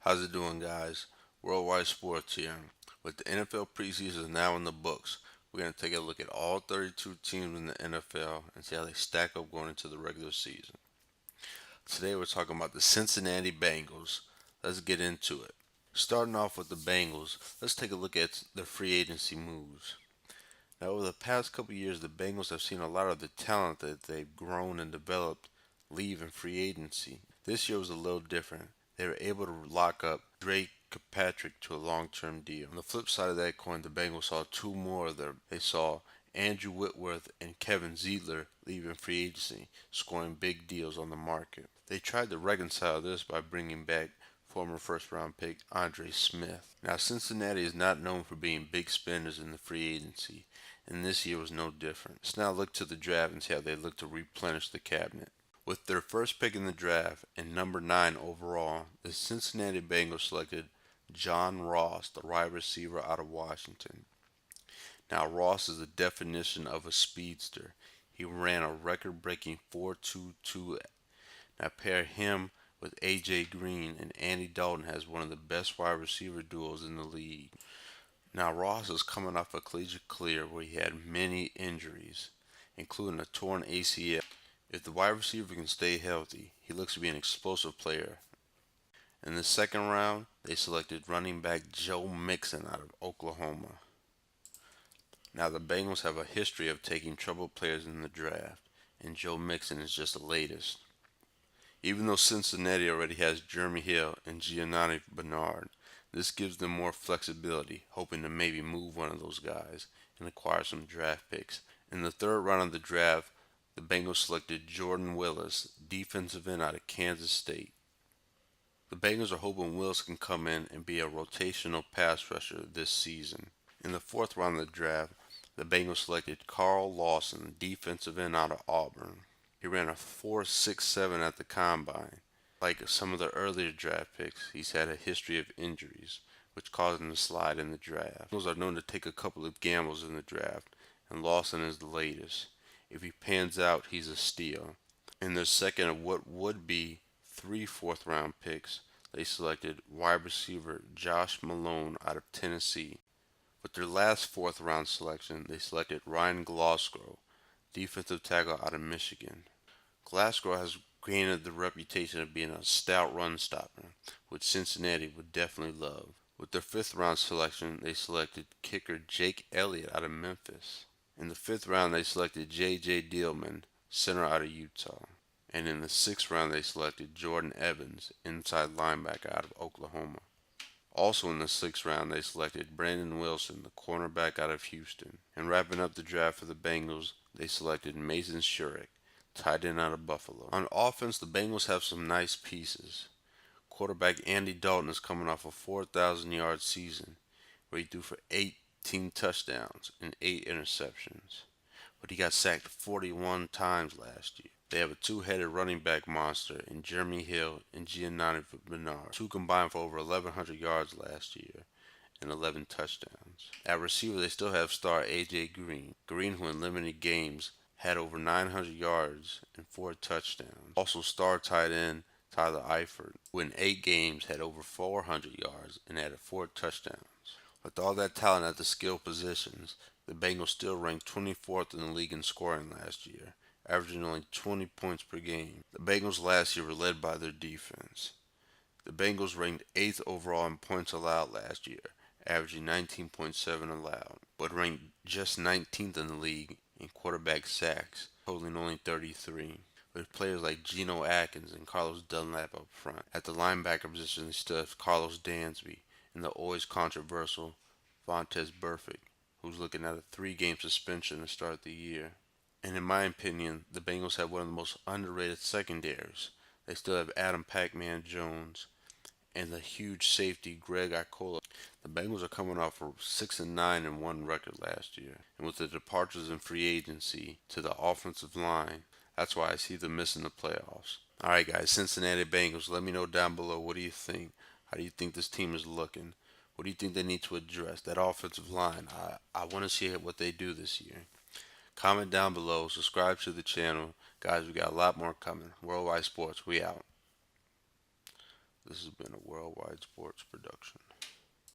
How's it doing, guys? Worldwide Sports here. With the NFL preseason now in the books, we're going to take a look at all 32 teams in the NFL and see how they stack up going into the regular season. Today we're talking about the Cincinnati Bengals. Let's get into it. Starting off with the Bengals, let's take a look at their free agency moves. Now, over the past couple years, the Bengals have seen a lot of the talent that they've grown and developed leave in free agency. This year was a little different. They were able to lock up Drake Kirkpatrick to a long-term deal. On the flip side of that coin, the Bengals saw two more of them. They saw Andrew Whitworth and Kevin Zeitler leaving free agency, scoring big deals on the market. They tried to reconcile this by bringing back former first round pick Andre Smith. Now, Cincinnati is not known for being big spenders in the free agency, and this year was no different. Let's now look to the draft and see how they look to replenish the cabinet. With their first pick in the draft and number 9 overall, the Cincinnati Bengals selected John Ross, the wide receiver out of Washington. Now, Ross is the definition of a speedster. He ran a record breaking 4.22. Now, pair him with A.J. Green, and Andy Dalton has one of the best wide receiver duos in the league. Now, Ross is coming off a collegiate career where he had many injuries, including a torn ACL. If the wide receiver can stay healthy, he looks to be an explosive player. In the second round, they selected running back Joe Mixon out of Oklahoma. Now, the Bengals have a history of taking troubled players in the draft, and Joe Mixon is just the latest. Even though Cincinnati already has Jeremy Hill and Giovanni Bernard, this gives them more flexibility, hoping to maybe move one of those guys and acquire some draft picks. In the third round of the draft, the Bengals selected Jordan Willis, defensive end out of Kansas State. The Bengals are hoping Willis can come in and be a rotational pass rusher this season. In the fourth round of the draft, the Bengals selected Carl Lawson, defensive end out of Auburn. He ran a 4.67 at the combine. Like some of the earlier draft picks, he's had a history of injuries, which caused him to slide in the draft. Bengals are known to take a couple of gambles in the draft, and Lawson is the latest. If he pans out, he's a steal. In their second of what would be 3 fourth-round picks, they selected wide receiver Josh Malone out of Tennessee. With their last fourth-round selection, they selected Ryan Glasgow, defensive tackle out of Michigan. Glasgow has gained the reputation of being a stout run stopper, which Cincinnati would definitely love. With their fifth-round selection, they selected kicker Jake Elliott out of Memphis. In the fifth round, they selected J.J. Dillman, center out of Utah. And in the sixth round, they selected Jordan Evans, inside linebacker out of Oklahoma. Also in the sixth round, they selected Brandon Wilson, the cornerback out of Houston. And wrapping up the draft for the Bengals, they selected Mason Shurik, tight end out of Buffalo. On offense, the Bengals have some nice pieces. Quarterback Andy Dalton is coming off a 4,000-yard season where he threw for 18 touchdowns and 8 interceptions. But he got sacked 41 times last year. They have a two-headed running back monster in Jeremy Hill and Giovanni Bernard. Two combined for over 1,100 yards last year and 11 touchdowns. At receiver, they still have star A.J. Green. Green, who in limited games had over 900 yards and 4 touchdowns. Also star tight end Tyler Eifert, who in 8 games had over 400 yards and added 4 touchdowns. With all that talent at the skill positions, the Bengals still ranked 24th in the league in scoring last year, averaging only 20 points per game. The Bengals last year were led by their defense. The Bengals ranked 8th overall in points allowed last year, averaging 19.7 allowed, but ranked just 19th in the league in quarterback sacks, totaling only 33, with players like Geno Atkins and Carlos Dunlap up front. At the linebacker position, they still have Carlos Dansby and the always controversial Vontaze Burfict, who's looking at a 3-game suspension to start the year. And in my opinion, the Bengals have one of the most underrated secondaries. They still have Adam Pac-Man Jones and the huge safety Greg Icola. The Bengals are coming off a 6-9-1 record last year, and with the departures in free agency to the offensive line, that's why I see them missing the playoffs. All right, guys, Cincinnati Bengals. Let me know down below. What do you think? How do you think this team is looking? What do you think they need to address? That offensive line. I want to see what they do this year. Comment down below. Subscribe to the channel. Guys, we got a lot more coming. Worldwide Sports. We out. This has been a Worldwide Sports production.